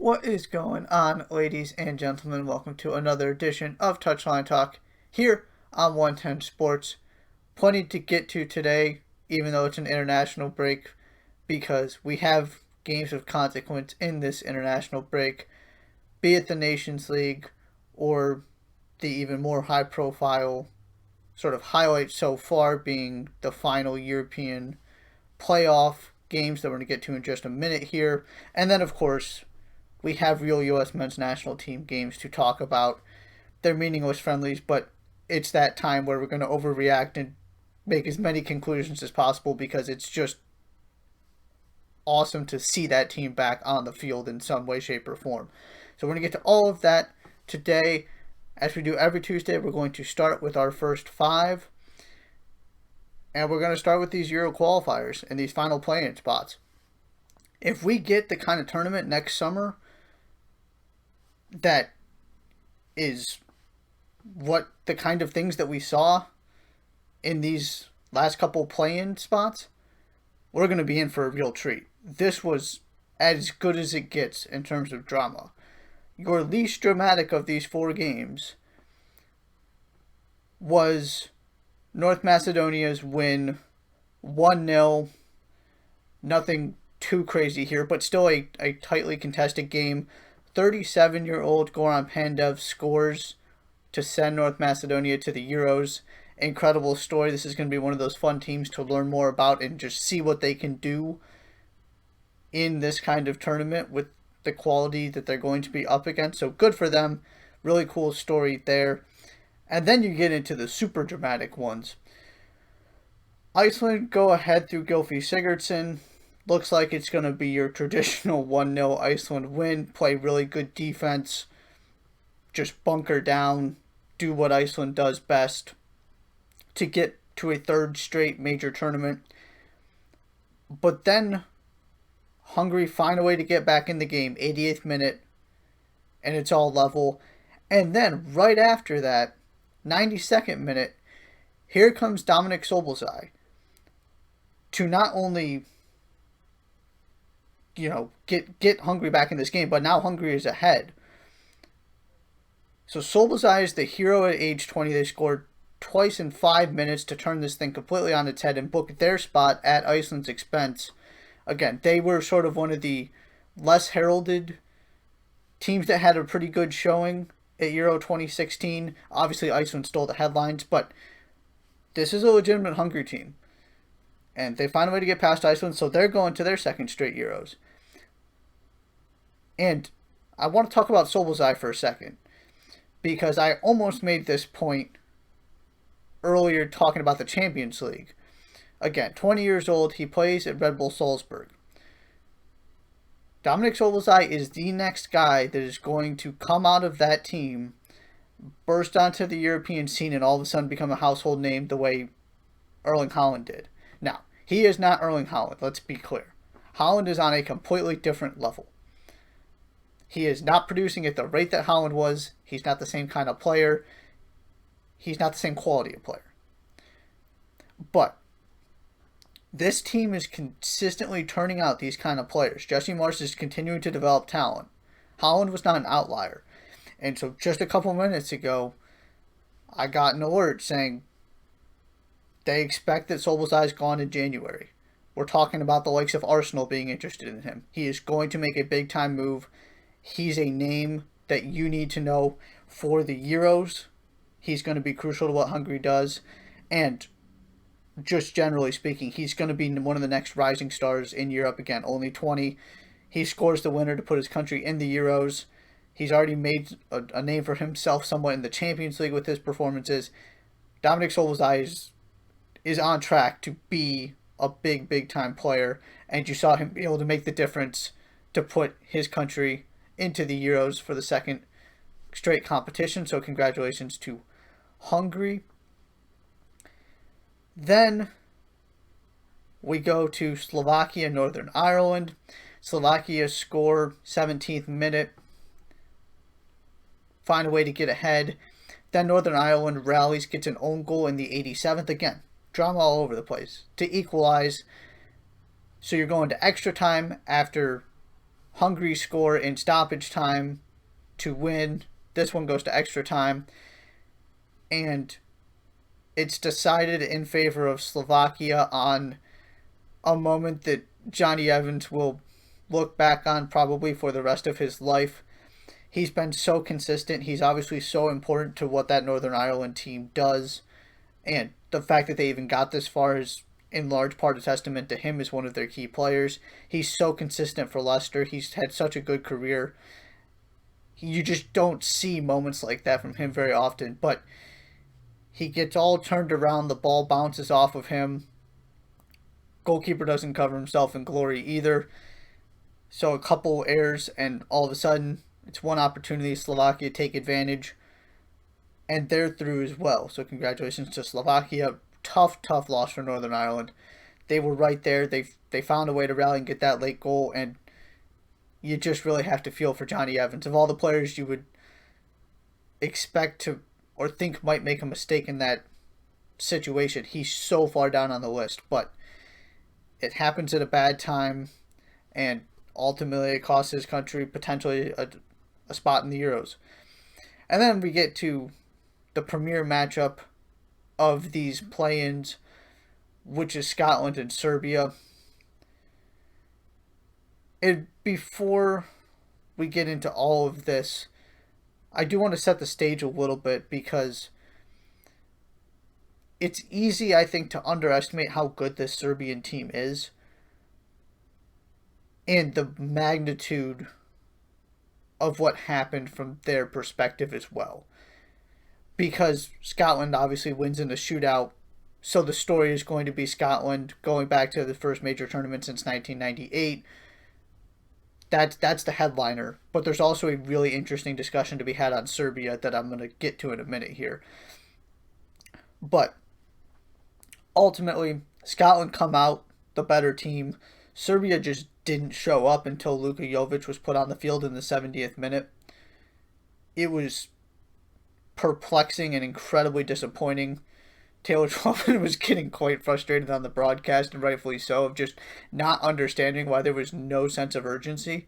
What is going on, ladies and gentlemen? Welcome to another edition of Touchline Talk here on 110 Sports. Plenty to get to today, even though it's an international break, because we have games of consequence in this international break, be it the Nations League or the even more high-profile sort of highlight so far being the final European playoff games that we're going to get to in just a minute here. And then, of course, we have real U.S. men's national team games to talk about. They're meaningless friendlies, but it's that time where we're going to overreact and make as many conclusions as possible because it's just awesome to see that team back on the field in some way, shape, or form. So we're going to get to all of that today. As we do every Tuesday, we're going to start with our first five. And we're going to start with these Euro qualifiers and these final play-in spots. If we get the kind of tournament next summer that is what the kind of things that we saw in these last couple play-in spots, we're going to be in for a real treat. This was as good as it gets in terms of drama. Your least dramatic of these four games was North Macedonia's win 1-0. Nothing too crazy here, but still a tightly contested game. 37-year-old Goran Pandev scores to send North Macedonia to the Euros. Incredible story. This is going to be one of those fun teams to learn more about and just see what they can do in this kind of tournament with the quality that they're going to be up against. So good for them. Really cool story there. And then you get into the super dramatic ones. Iceland go ahead through Gylfi Sigurdsson. Looks like it's going to be your traditional 1-0 Iceland win. Play really good defense. Just bunker down. Do what Iceland does best to get to a third straight major tournament. But then Hungary find a way to get back in the game. 88th minute. And it's all level. And then right after that, 92nd minute, here comes Dominik Szoboszlai to not only get Hungary back in this game, but now Hungary is ahead. So Szoboszlai is the hero at age 20. They scored twice in 5 minutes to turn this thing completely on its head and book their spot at Iceland's expense. Again, they were sort of one of the less heralded teams that had a pretty good showing at Euro 2016. Obviously, Iceland stole the headlines, but this is a legitimate Hungary team. And they find a way to get past Iceland, so they're going to their second straight Euros. And I want to talk about Szoboszlai for a second, because I almost made this point earlier talking about the Champions League. Again, 20 years old, he plays at Red Bull Salzburg. Dominik Szoboszlai is the next guy that is going to come out of that team, burst onto the European scene, and all of a sudden become a household name the way Erling Haaland did. Now, he is not Erling Haaland, let's be clear. Haaland is on a completely different level. He is not producing at the rate that Haaland was. He's not the same kind of player. He's not the same quality of player. But this team is consistently turning out these kind of players. Jesse Marsch is continuing to develop talent. Haaland was not an outlier. And so just a couple minutes ago, I got an alert saying they expect that Szoboszlai is gone in January. We're talking about the likes of Arsenal being interested in him. He is going to make a big-time move. He's a name that you need to know for the Euros. He's going to be crucial to what Hungary does. And just generally speaking, he's going to be one of the next rising stars in Europe. Again, only 20. He scores the winner to put his country in the Euros. He's already made a name for himself somewhat in the Champions League with his performances. Dominik Szoboszlai is on track to be a big time player, and you saw him be able to make the difference to put his country into the Euros for the second straight competition. So congratulations to Hungary. Then we go to Slovakia, Northern Ireland. Slovakia score 17th minute. Find a way to get ahead. Then Northern Ireland rallies, gets an own goal in the 87th. Again, drama all over the place to equalize. So you're going to extra time after Hungary score in stoppage time to win. This one goes to extra time. And it's decided in favor of Slovakia on a moment that Johnny Evans will look back on probably for the rest of his life. He's been so consistent. He's obviously so important to what that Northern Ireland team does. And the fact that they even got this far is in large part a testament to him as one of their key players. He's so consistent for Leicester. He's had such a good career. You just don't see moments like that from him very often. But he gets all turned around. The ball bounces off of him. Goalkeeper doesn't cover himself in glory either. So a couple errors, and all of a sudden, it's one opportunity. Slovakia take advantage, and they're through as well. So congratulations to Slovakia. Tough loss for Northern Ireland. They were right there. They found a way to rally and get that late goal, and you just really have to feel for Johnny Evans. Of all the players you would expect to or think might make a mistake in that situation, he's so far down on the list. But it happens at a bad time, and ultimately it costs his country potentially a spot in the Euros. And then we get to the premier matchup of these play-ins, which is Scotland and Serbia. And before we get into all of this, I do want to set the stage a little bit, because it's easy, I think, to underestimate how good this Serbian team is and the magnitude of what happened from their perspective as well. Because Scotland obviously wins in a shootout, so the story is going to be Scotland going back to the first major tournament since 1998. That's the headliner. But there's also a really interesting discussion to be had on Serbia that I'm going to get to in a minute here. But ultimately, Scotland come out the better team. Serbia just didn't show up until Luka Jovic was put on the field in the 70th minute. It was perplexing and incredibly disappointing. Taylor Twellman was getting quite frustrated on the broadcast, and rightfully so, of just not understanding why there was no sense of urgency,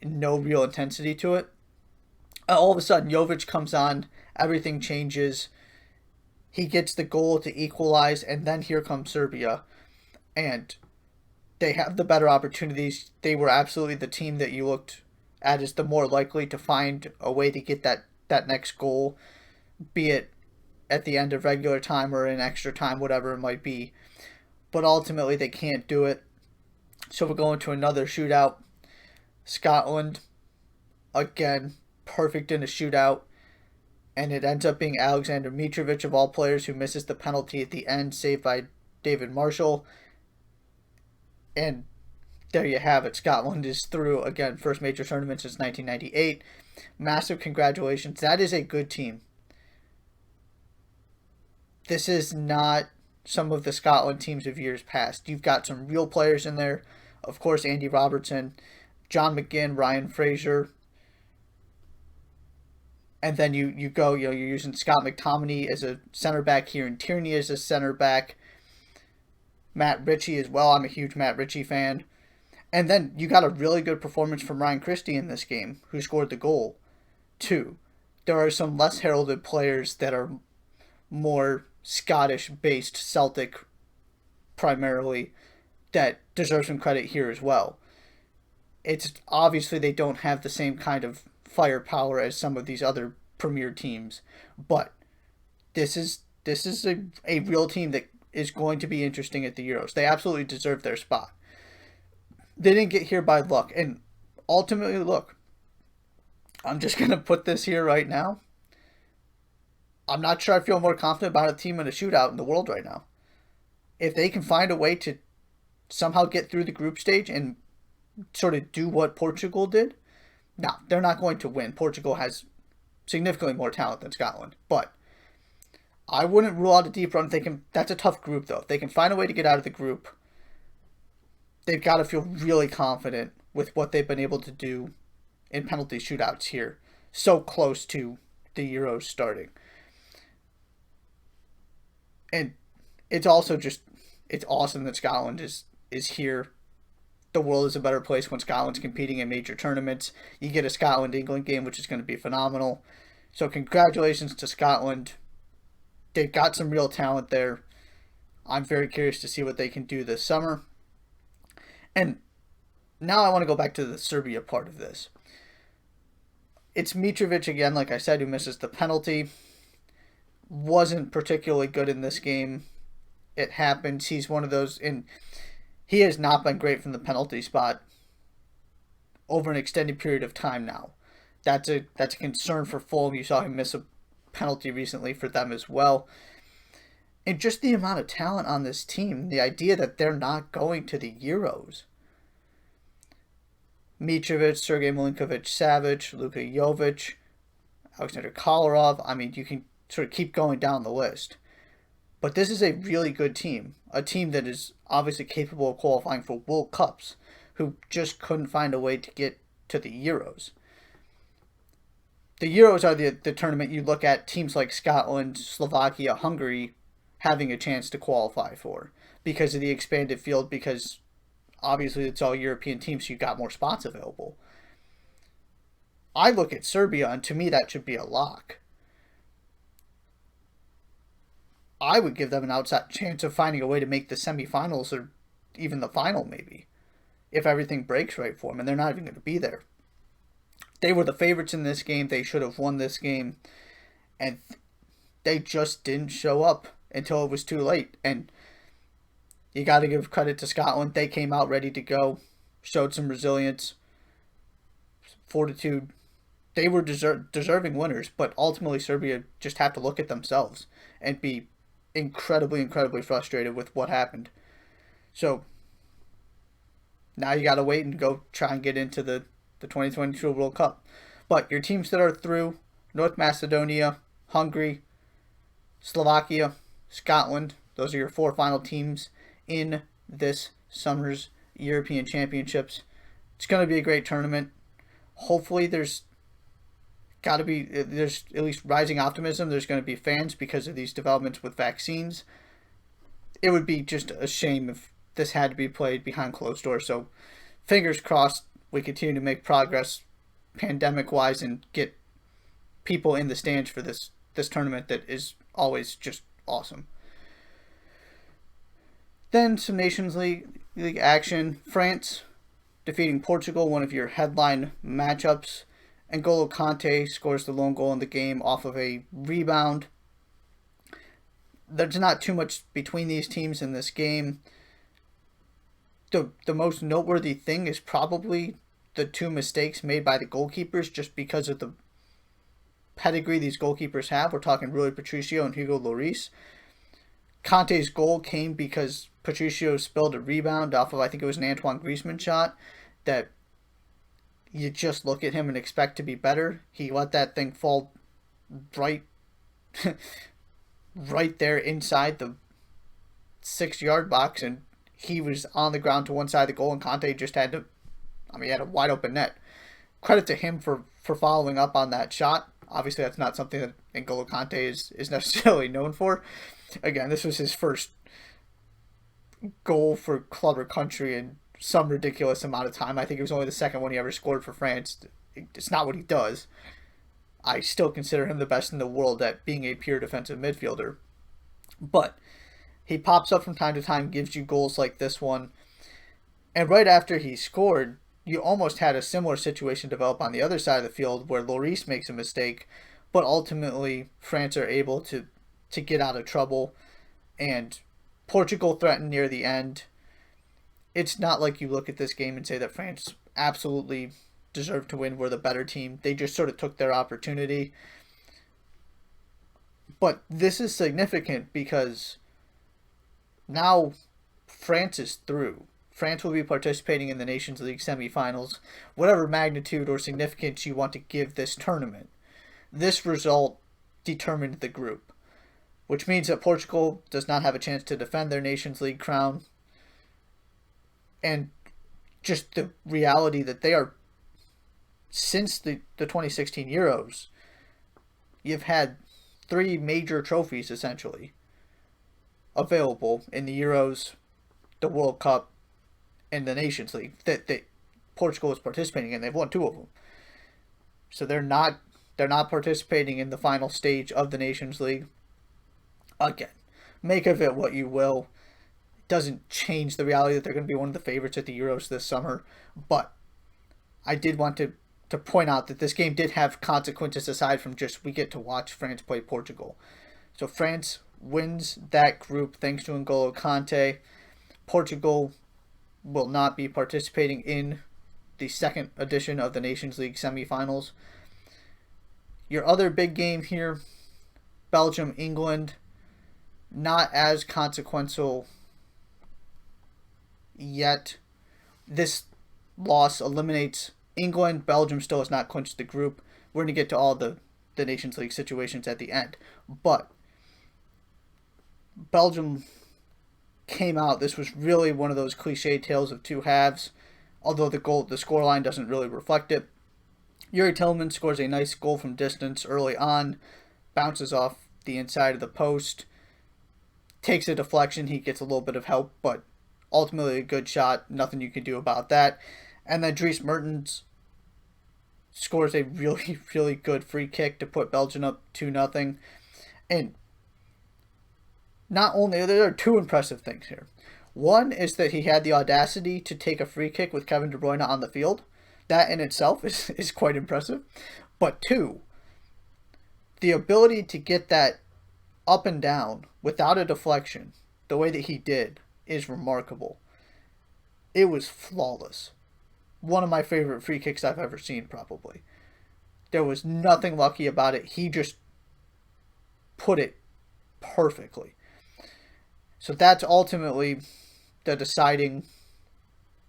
no real intensity to it. All of a sudden, Jovic comes on, everything changes. He gets the goal to equalize, and then here comes Serbia. And they have the better opportunities. They were absolutely the team that you looked at as the more likely to find a way to get that next goal, be it at the end of regular time or in extra time, whatever it might be. But ultimately, they can't do it. So we're going to another shootout. Scotland, again, perfect in a shootout. And it ends up being Alexander Mitrovic, of all players, who misses the penalty at the end, saved by David Marshall. And there you have it. Scotland is through, again, first major tournament since 1998. Massive congratulations. That is a good team. This is not some of the Scotland teams of years past. You've got some real players in there. Of course, Andy Robertson, John McGinn, Ryan Fraser. And then you go, you're using Scott McTominay as a center back here, and Tierney as a center back. Matt Ritchie as well. I'm a huge Matt Ritchie fan. And then you got a really good performance from Ryan Christie in this game, who scored the goal, too. There are some less heralded players that are more Scottish-based, Celtic primarily, that deserve some credit here as well. It's obviously they don't have the same kind of firepower as some of these other premier teams, but this is a real team that is going to be interesting at the Euros. They absolutely deserve their spot. They didn't get here by luck, and ultimately, look, I'm just going to put this here right now. I'm not sure I feel more confident about a team in a shootout in the world right now. If they can find a way to somehow get through the group stage and sort of do what Portugal did, no, they're not going to win. Portugal has significantly more talent than Scotland, but I wouldn't rule out a deep run. That's a tough group, though. If they can find a way to get out of the group, they've got to feel really confident with what they've been able to do in penalty shootouts here, so close to the Euros starting. And it's also just, it's awesome that Scotland is here. the world is a better place when Scotland's competing in major tournaments. You get a Scotland-England game, which is going to be phenomenal. So congratulations to Scotland. They've got some real talent there. I'm very curious to see what they can do this summer. And now I want to go back to the Serbia part of this. It's Mitrovic again, like I said, who misses the penalty. Wasn't particularly good in this game. It happens. He's one of those, and he has not been great from the penalty spot over an extended period of time now. That's a concern for Fulham. You saw him miss a penalty recently for them as well. And just the amount of talent on this team, the idea that they're not going to the Euros. Mitrovic, Sergei Milinkovic-Savic, Luka Jovic, Alexander Kolarov. I mean, you can sort of keep going down the list. But this is a really good team. A team that is obviously capable of qualifying for World Cups, who just couldn't find a way to get to the Euros. The Euros are the tournament you look at teams like Scotland, Slovakia, Hungary having a chance to qualify for because of the expanded field, because obviously it's all European teams, so you've got more spots available. I look at Serbia, and to me that should be a lock. I would give them an outside chance of finding a way to make the semifinals or even the final maybe, if everything breaks right for them, and they're not even going to be there. They were the favorites in this game. They should have won this game, and they just didn't show up until it was too late. And you got to give credit to Scotland. They came out ready to go, showed some resilience, fortitude. They were deserving winners, but ultimately Serbia just have to look at themselves and be incredibly frustrated with what happened. So now you got to wait and go try and get into the 2022 World Cup. But your teams that are through: North Macedonia, Hungary, Slovakia, Scotland. Those are your 4 final teams in this summer's European Championships. It's going to be a great tournament. Hopefully there's at least rising optimism. There's going to be fans because of these developments with vaccines. It would be just a shame if this had to be played behind closed doors. So fingers crossed we continue to make progress pandemic-wise and get people in the stands for this tournament that is always just awesome. Then some Nations League action. France defeating Portugal, one of your headline matchups. N'Golo Kante scores the lone goal in the game off of a rebound. There's not too much between these teams in this game. The most noteworthy thing is probably the 2 mistakes made by the goalkeepers, just because of the pedigree these goalkeepers have. We're talking Rui Patricio and Hugo Lloris. Kante's goal came because Patricio spilled a rebound off of, I think it was an Antoine Griezmann shot, that you just look at him and expect to be better. He let that thing fall right there inside the 6-yard box, and he was on the ground to one side of the goal, and Kante just had he had a wide open net. Credit to him for following up on that shot. Obviously, that's not something that N'Golo Kante is necessarily known for. Again, this was his first goal for club or country in some ridiculous amount of time. I think it was only the second one he ever scored for France. It's not what he does. I still consider him the best in the world at being a pure defensive midfielder. But he pops up from time to time, gives you goals like this one. And right after he scored, you almost had a similar situation develop on the other side of the field where Lloris makes a mistake, but ultimately France are able to get out of trouble, and Portugal threatened near the end. It's not like you look at this game and say that France absolutely deserved to win, were the better team. They just sort of took their opportunity. But this is significant because now France is through. France will be participating in the Nations League semifinals, whatever magnitude or significance you want to give this tournament. This result determined the group, which means that Portugal does not have a chance to defend their Nations League crown. And just the reality that they are, since the 2016 Euros, you've had 3 major trophies essentially available in the Euros, the World Cup, in the Nations League that Portugal is participating in. They've won 2 of them. So they're not participating in the final stage of the Nations League. Again, make of it what you will. It doesn't change the reality that they're going to be one of the favorites at the Euros this summer. But I did want to point out that this game did have consequences aside from just we get to watch France play Portugal. So France wins that group thanks to N'Golo Kante. Portugal will not be participating in the second edition of the Nations League semifinals. Your other big game here, Belgium, England, not as consequential yet. This loss eliminates England. Belgium still has not clinched the group. We're going to get to all the Nations League situations at the end. But Belgium came out. This was really one of those cliche tales of 2 halves, although the scoreline doesn't really reflect it. Yuri Tillman scores a nice goal from distance early on, bounces off the inside of the post, takes a deflection. He gets a little bit of help, but ultimately a good shot. Nothing you can do about that. And then Dries Mertens scores a really, really good free kick to put Belgium up 2-0. And not only, there are 2 impressive things here. One is that he had the audacity to take a free kick with Kevin De Bruyne on the field. That in itself is quite impressive. But 2, the ability to get that up and down without a deflection, the way that he did, is remarkable. It was flawless. One of my favorite free kicks I've ever seen, probably. There was nothing lucky about it. He just put it perfectly. So that's ultimately the deciding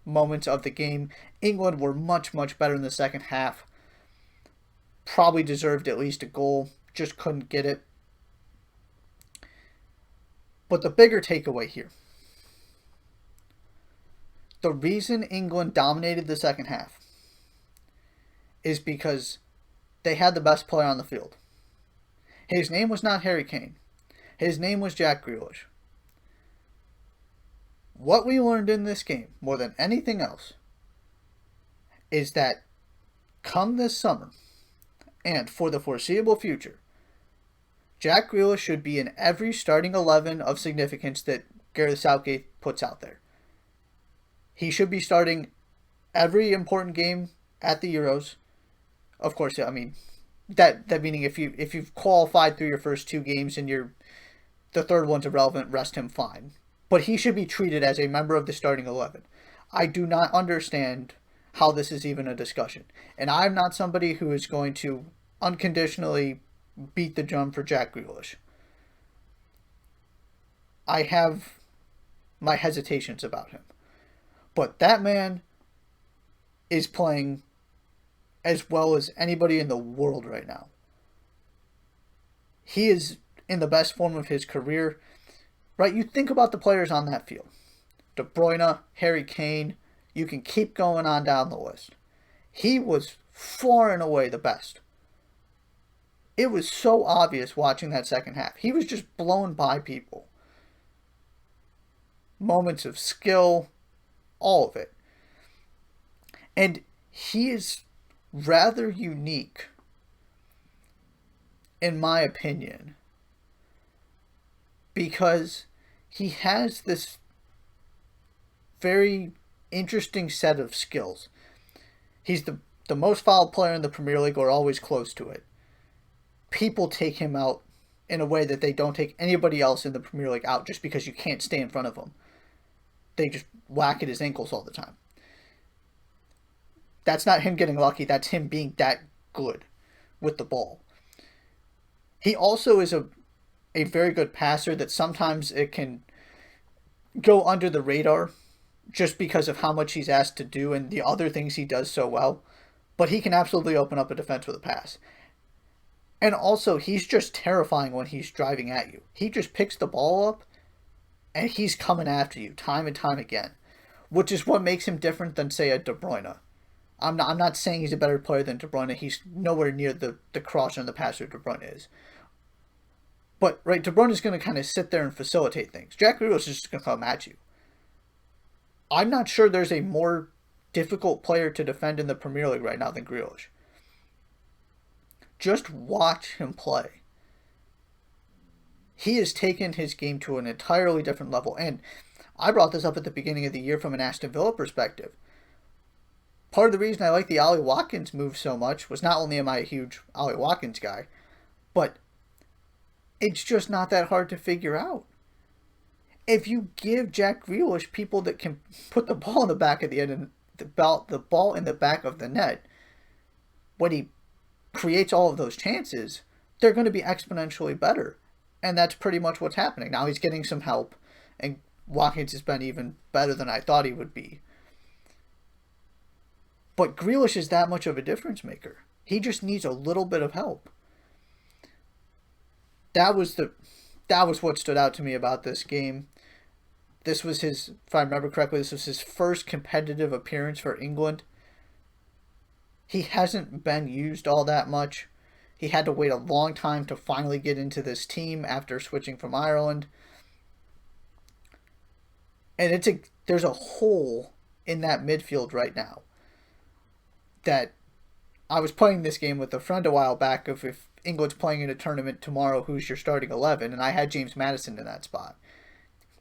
moments of the game. England were much, much better in the second half. Probably deserved at least a goal. Just couldn't get it. But the bigger takeaway here, the reason England dominated the second half is because they had the best player on the field. His name was not Harry Kane. His name was Jack Grealish. What we learned in this game, more than anything else, is that come this summer, and for the foreseeable future, Jack Grealish should be in every starting 11 of significance that Gareth Southgate puts out there. He should be starting every important game at the Euros. Of course, I mean, that meaning if you've qualified through your first 2 games and the third one's irrelevant, rest him, fine. But he should be treated as a member of the starting 11. I do not understand how this is even a discussion. And I'm not somebody who is going to unconditionally beat the drum for Jack Grealish. I have my hesitations about him. But that man is playing as well as anybody in the world right now. He is in the best form of his career. Right, you think about the players on that field. De Bruyne, Harry Kane, you can keep going on down the list. He was far and away the best. It was so obvious watching that second half. He was just blown by people. Moments of skill, all of it. And he is rather unique, in my opinion, because he has this very interesting set of skills. He's the most fouled player in the Premier League, or always close to it. People take him out in a way that they don't take anybody else in the Premier League out just because you can't stay in front of him. They just whack at his ankles all the time. That's not him getting lucky. That's him being that good with the ball. He also is a very good passer that sometimes it can go under the radar just because of how much he's asked to do and the other things he does so well. But he can absolutely open up a defense with a pass. And also, he's just terrifying when he's driving at you. He just picks the ball up and he's coming after you time and time again, which is what makes him different than, say, a De Bruyne. I'm not saying he's a better player than De Bruyne. He's nowhere near the crosser and the passer De Bruyne is. But, right, De Bruyne is going to kind of sit there and facilitate things. Jack Grealish is just going to come at you. I'm not sure there's a more difficult player to defend in the Premier League right now than Grealish. Just watch him play. He has taken his game to an entirely different level. And I brought this up at the beginning of the year from an Aston Villa perspective. Part of the reason I like the Ollie Watkins move so much was not only am I a huge Ollie Watkins guy, but it's just not that hard to figure out. If you give Jack Grealish people that can put the ball in the back of the end and the ball in the back of the net, when he creates all of those chances, they're going to be exponentially better. And that's pretty much what's happening. Now he's getting some help, and Watkins has been even better than I thought he would be. But Grealish is that much of a difference maker. He just needs a little bit of help. That was what stood out to me about this game. This was his, if I remember correctly, this was his first competitive appearance for England. He hasn't been used all that much. He had to wait a long time to finally get into this team after switching from Ireland. And there's a hole in that midfield right now that I was playing this game with a friend a while back of if England's playing in a tournament tomorrow, who's your starting 11? And I had James Maddison in that spot.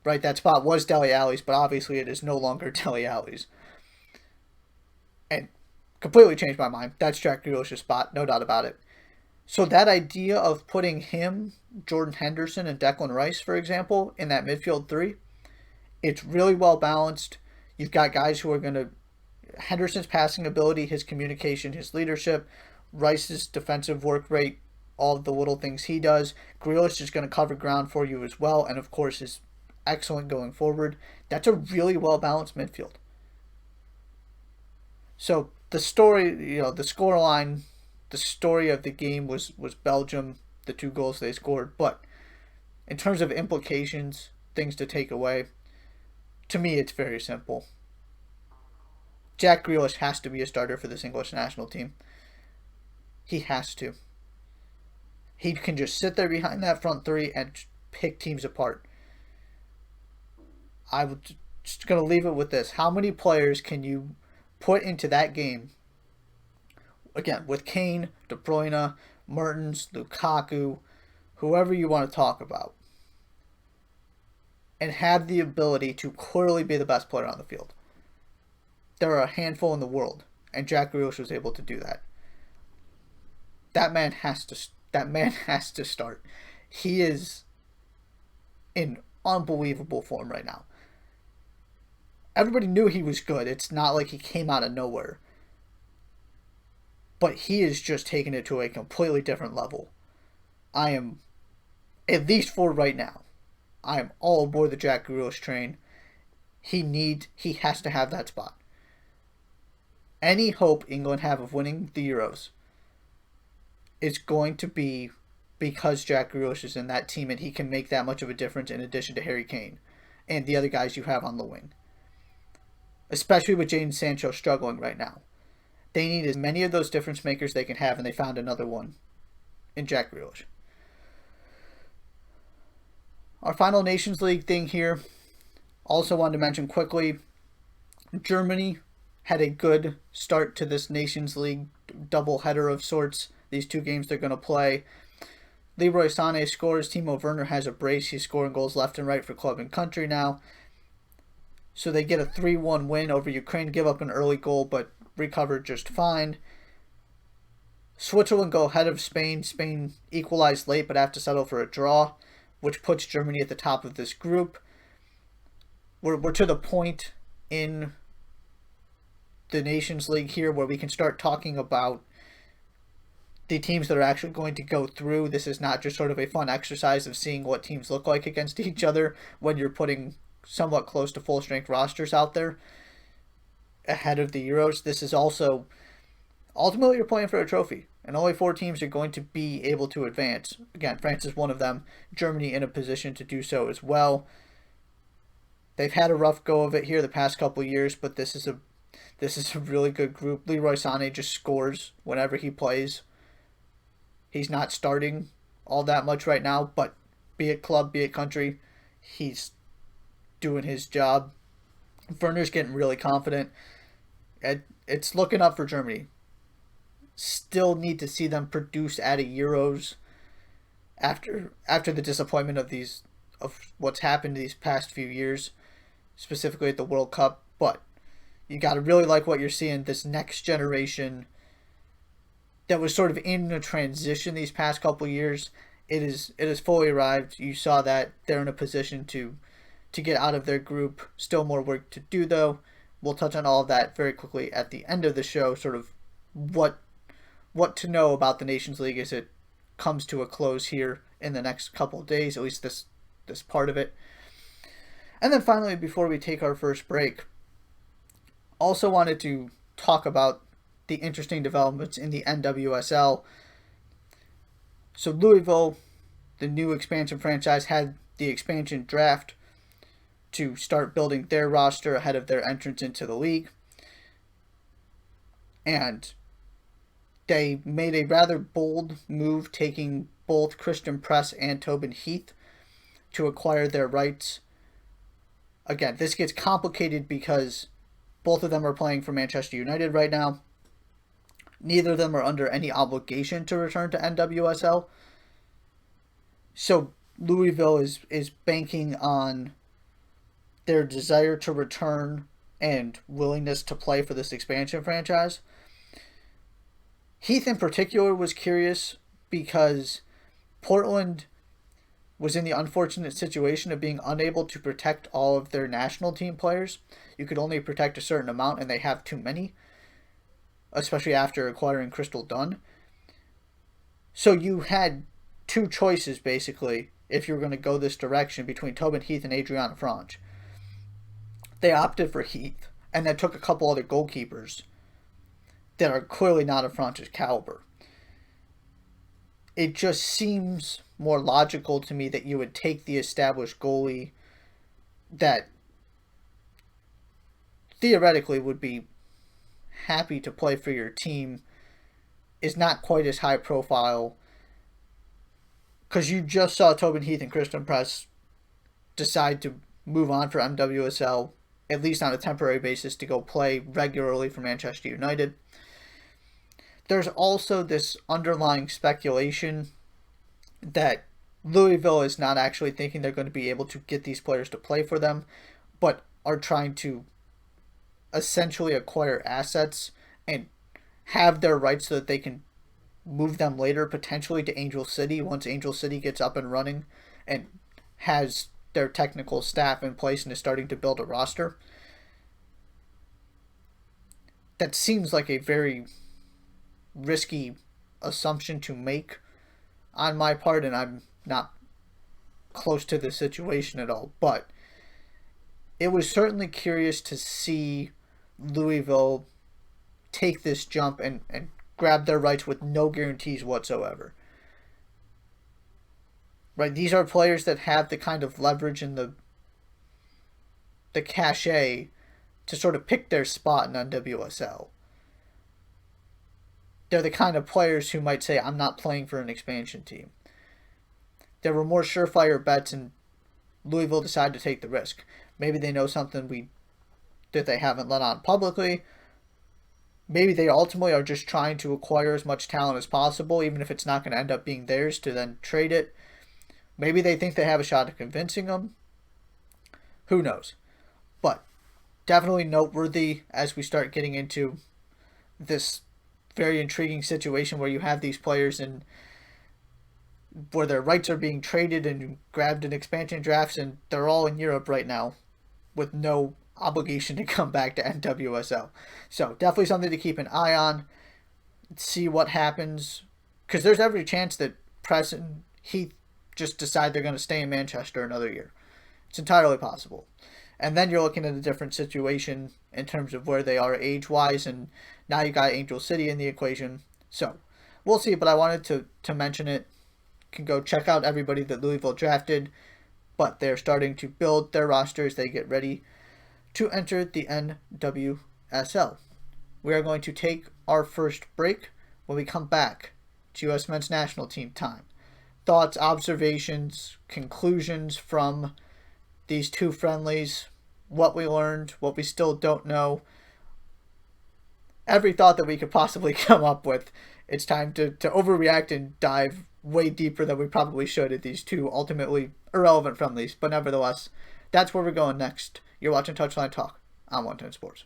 Right, that spot was Dele Alli's, but obviously it is no longer Dele Alli's. And completely changed my mind. That's Jack Grealish's spot, no doubt about it. So that idea of putting him, Jordan Henderson, and Declan Rice, for example, in that midfield three, it's really well balanced. You've got guys who are going to... Henderson's passing ability, his communication, his leadership, Rice's defensive work rate, all of the little things he does. Grealish is going to cover ground for you as well, and of course is excellent going forward. That's a really well-balanced midfield. So the story, the scoreline, the story of the game was Belgium, the 2 goals they scored. But in terms of implications, things to take away, to me it's very simple. Jack Grealish has to be a starter for this English national team. He has to. He can just sit there behind that front three and pick teams apart. I'm just going to leave it with this. How many players can you put into that game? Again, with Kane, De Bruyne, Mertens, Lukaku, whoever you want to talk about, and have the ability to clearly be the best player on the field. There are a handful in the world, and Jack Grealish was able to do that. That man has to start. He is in unbelievable form right now. Everybody knew he was good. It's not like he came out of nowhere. But he is just taking it to a completely different level. I am, at least for right now, I am all aboard the Jack Grealish train. He has to have that spot. Any hope England have of winning the Euros is going to be because Jack Grealish is in that team and he can make that much of a difference in addition to Harry Kane and the other guys you have on the wing. Especially with Jadon Sancho struggling right now. They need as many of those difference makers they can have, and they found another one in Jack Grealish. Our final Nations League thing here, also wanted to mention quickly, Germany had a good start to this Nations League doubleheader of sorts. These 2 games they're going to play. Leroy Sané scores. Timo Werner has a brace. He's scoring goals left and right for club and country now. So they get a 3-1 win over Ukraine, give up an early goal, but recovered just fine. Switzerland go ahead of Spain. Spain equalized late, but have to settle for a draw, which puts Germany at the top of this group. We're to the point in the Nations League here where we can start talking about the teams that are actually going to go through. This is not just sort of a fun exercise of seeing what teams look like against each other when you're putting somewhat close to full-strength rosters out there ahead of the Euros. This is also, ultimately you're playing for a trophy, and only 4 teams are going to be able to advance. Again, France is one of them. Germany in a position to do so as well. They've had a rough go of it here the past couple of years, but this is a really good group. Leroy Sané just scores whenever he plays. He's not starting all that much right now, but be it club, be it country, he's doing his job. Werner's getting really confident. It's looking up for Germany. Still need to see them produce at a Euros after the disappointment of what's happened these past few years, specifically at the World Cup. But you got to really like what you're seeing. This next generation that was sort of in a transition these past couple years, it is fully arrived. You saw that they're in a position to get out of their group. Still more work to do though. We'll touch on all of that very quickly at the end of the show, sort of what to know about the Nations League as it comes to a close here in the next couple of days, at least this part of it. And then finally, before we take our first break, also wanted to talk about the interesting developments in the NWSL. So Louisville, the new expansion franchise, had the expansion draft to start building their roster ahead of their entrance into the league. And they made a rather bold move, taking both Christian Press and Tobin Heath to acquire their rights. Again, this gets complicated because both of them are playing for Manchester United right now. Neither of them are under any obligation to return to NWSL. So Louisville is banking on their desire to return and willingness to play for this expansion franchise. Heath in particular was curious because Portland was in the unfortunate situation of being unable to protect all of their national team players. You could only protect a certain amount, and they have too many, especially after acquiring Crystal Dunn. So you had two choices, basically, if you were going to go this direction, between Tobin Heath and Adriana Franch. They opted for Heath, and then took a couple other goalkeepers that are clearly not of Franch's caliber. It just seems more logical to me that you would take the established goalie that theoretically would be happy to play for your team, is not quite as high profile, because you just saw Tobin Heath and Christian Press decide to move on for NWSL, at least on a temporary basis, to go play regularly for Manchester United. There's also this underlying speculation that Louisville is not actually thinking they're going to be able to get these players to play for them, but are trying to essentially acquire assets and have their rights so that they can move them later, potentially to Angel City, once Angel City gets up and running and has their technical staff in place and is starting to build a roster. That seems like a very risky assumption to make on my part, and I'm not close to the situation at all, but it was certainly curious to see Louisville take this jump and grab their rights with no guarantees whatsoever. Right, these are players that have the kind of leverage and the cachet to sort of pick their spot in NWSL. They're the kind of players who might say, I'm not playing for an expansion team. There were more surefire bets, and Louisville decided to take the risk. Maybe they know something that they haven't let on publicly. Maybe they ultimately are just trying to acquire as much talent as possible, even if it's not going to end up being theirs, to then trade it. Maybe they think they have a shot at convincing them. Who knows? But definitely noteworthy as we start getting into this very intriguing situation where you have these players and where their rights are being traded and grabbed in expansion drafts, and they're all in Europe right now with no obligation to come back to NWSL. So definitely something to keep an eye on, see what happens, because there's every chance that Press and Heath just decide they're going to stay in Manchester another year. It's entirely possible. And then you're looking at a different situation in terms of where they are age-wise, and now you got Angel City in the equation. So we'll see, but I wanted to mention it. You can go check out everybody that Louisville drafted, but they're starting to build their roster as they get ready to enter the NWSL. We are going to take our first break. When we come back, it's U.S. men's national team time. Thoughts, observations, conclusions from these two friendlies. what we learned, what we still don't know, every thought that we could possibly come up with. It's time to overreact and dive way deeper than we probably should at these two ultimately irrelevant friendlies. But nevertheless, that's where we're going next. You're watching Touchline Talk on 110 Sports.